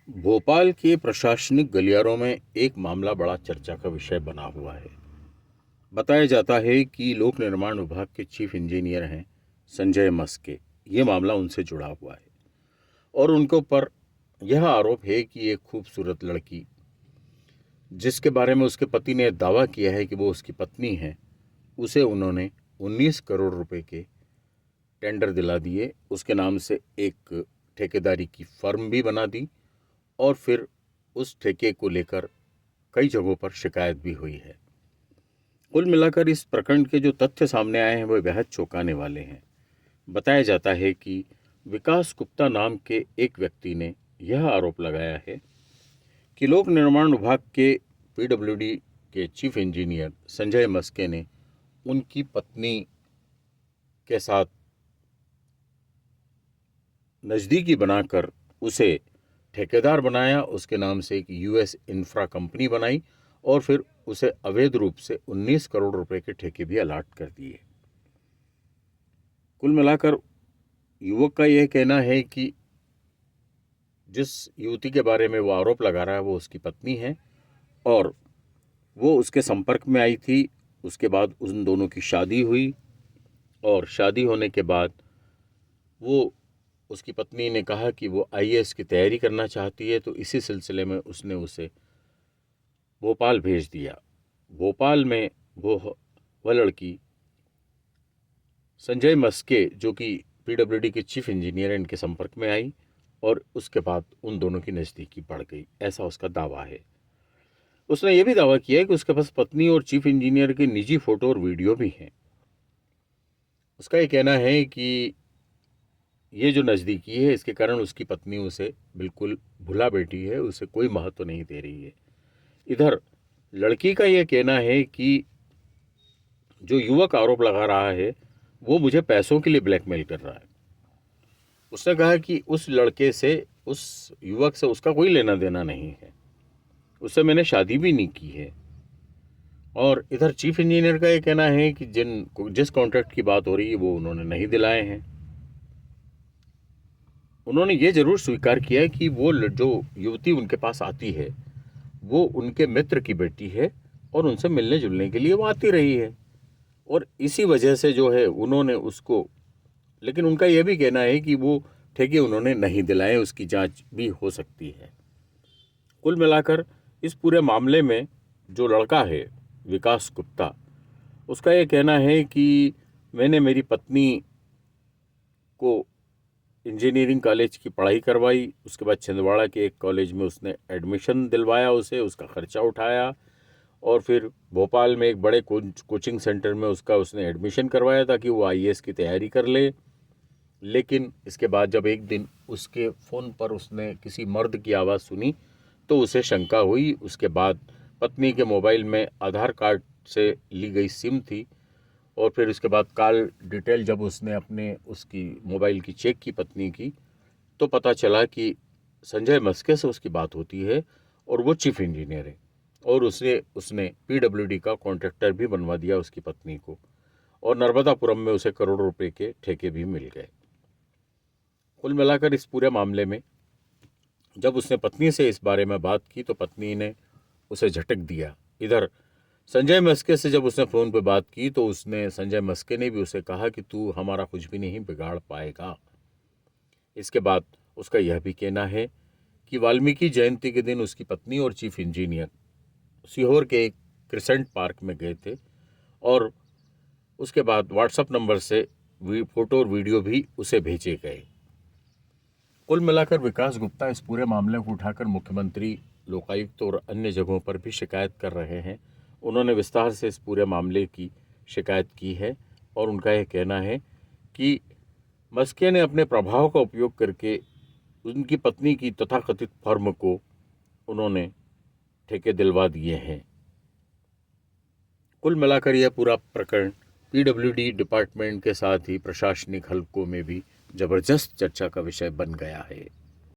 भोपाल के प्रशासनिक गलियारों में एक मामला बड़ा चर्चा का विषय बना हुआ है। बताया जाता है कि लोक निर्माण विभाग के चीफ इंजीनियर हैं संजय मस्के। ये मामला उनसे जुड़ा हुआ है और उनके ऊपर यह आरोप है कि एक खूबसूरत लड़की, जिसके बारे में उसके पति ने दावा किया है कि वो उसकी पत्नी है, उसे उन्होंने 19 करोड़ रुपए के टेंडर दिला दिए। उसके नाम से एक ठेकेदारी की फर्म भी बना दी और फिर उस ठेके को लेकर कई जगहों पर शिकायत भी हुई है। कुल मिलाकर इस प्रकरण के जो तथ्य सामने आए हैं वो बेहद चौंकाने वाले हैं। बताया जाता है कि विकास गुप्ता नाम के एक व्यक्ति ने यह आरोप लगाया है कि लोक निर्माण विभाग के पीडब्ल्यूडी के चीफ इंजीनियर संजय मस्के ने उनकी पत्नी के साथ नज़दीकी बनाकर उसे ठेकेदार बनाया, उसके नाम से एक यूएस इंफ्रा कंपनी बनाई और फिर उसे अवैध रूप से 19 करोड़ रुपए के ठेके भी अलाट कर दिए। कुल मिलाकर युवक का यह कहना है कि जिस युवती के बारे में वो आरोप लगा रहा है वो उसकी पत्नी है और वो उसके संपर्क में आई थी। उसके बाद उन दोनों की शादी हुई और शादी होने के बाद वो उसकी पत्नी ने कहा कि वो आईएएस की तैयारी करना चाहती है, तो इसी सिलसिले में उसने उसे भोपाल भेज दिया। भोपाल में वह लड़की संजय मस्के, जो कि पीडब्ल्यूडी के चीफ इंजीनियर हैं, इनके संपर्क में आई और उसके बाद उन दोनों की नज़दीकी बढ़ गई, ऐसा उसका दावा है। उसने ये भी दावा किया है कि उसके पास पत्नी और चीफ इंजीनियर के निजी फोटो और वीडियो भी हैं। उसका ये कहना है कि ये जो नज़दीकी है इसके कारण उसकी पत्नी उसे बिल्कुल भुला बैठी है, उसे कोई महत्व नहीं दे रही है। इधर लड़की का यह कहना है कि जो युवक आरोप लगा रहा है वो मुझे पैसों के लिए ब्लैकमेल कर रहा है। उसने कहा कि उस लड़के से, उस युवक से उसका कोई लेना देना नहीं है, उससे मैंने शादी भी नहीं की है। और इधर चीफ इंजीनियर का ये कहना है कि जिस कॉन्ट्रैक्ट की बात हो रही है वो उन्होंने नहीं दिलाए हैं। उन्होंने ये जरूर स्वीकार किया है कि वो जो युवती उनके पास आती है वो उनके मित्र की बेटी है और उनसे मिलने जुलने के लिए वो आती रही है और इसी वजह से जो है उन्होंने उसको, लेकिन उनका यह भी कहना है कि वो ठेके उन्होंने नहीं दिलाए, उसकी जांच भी हो सकती है। कुल मिलाकर इस पूरे मामले में जो लड़का है विकास गुप्ता, उसका ये कहना है कि मैंने मेरी पत्नी को इंजीनियरिंग कॉलेज की पढ़ाई करवाई, उसके बाद छिंदवाड़ा के एक कॉलेज में उसने एडमिशन दिलवाया, उसे उसका खर्चा उठाया और फिर भोपाल में एक बड़े कोचिंग सेंटर में उसने एडमिशन करवाया ताकि वो आईएएस की तैयारी कर ले। लेकिन इसके बाद जब एक दिन उसके फ़ोन पर उसने किसी मर्द की आवाज़ सुनी तो उसे शंका हुई। उसके बाद पत्नी के मोबाइल में आधार कार्ड से ली गई सिम थी और फिर उसके बाद कॉल डिटेल जब उसने अपने उसकी मोबाइल की चेक की पत्नी की, तो पता चला कि संजय मस्के से उसकी बात होती है और वो चीफ इंजीनियर है और उसने पीडब्ल्यूडी का कॉन्ट्रैक्टर भी बनवा दिया उसकी पत्नी को और नर्मदापुरम में उसे करोड़ों रुपए के ठेके भी मिल गए। कुल मिलाकर इस पूरे मामले में जब उसने पत्नी से इस बारे में बात की तो पत्नी ने उसे झटक दिया। इधर संजय मस्के से जब उसने फ़ोन पर बात की तो संजय मस्के ने भी उसे कहा कि तू हमारा कुछ भी नहीं बिगाड़ पाएगा। इसके बाद उसका यह भी कहना है कि वाल्मीकि जयंती के दिन उसकी पत्नी और चीफ इंजीनियर सीहोर के एक क्रिसेंट पार्क में गए थे और उसके बाद व्हाट्सएप नंबर से फोटो और वीडियो भी उसे भेजे गए। कुल मिलाकर विकास गुप्ता इस पूरे मामले को उठाकर मुख्यमंत्री, लोकायुक्त और अन्य जगहों पर भी शिकायत कर रहे हैं। उन्होंने विस्तार से इस पूरे मामले की शिकायत की है और उनका यह कहना है कि मस्के ने अपने प्रभाव का उपयोग करके उनकी पत्नी की तथाकथित फर्म को उन्होंने ठेके दिलवा दिए हैं। कुल मिलाकर यह पूरा प्रकरण पीडब्ल्यूडी डिपार्टमेंट के साथ ही प्रशासनिक हलकों में भी जबरदस्त चर्चा का विषय बन गया है।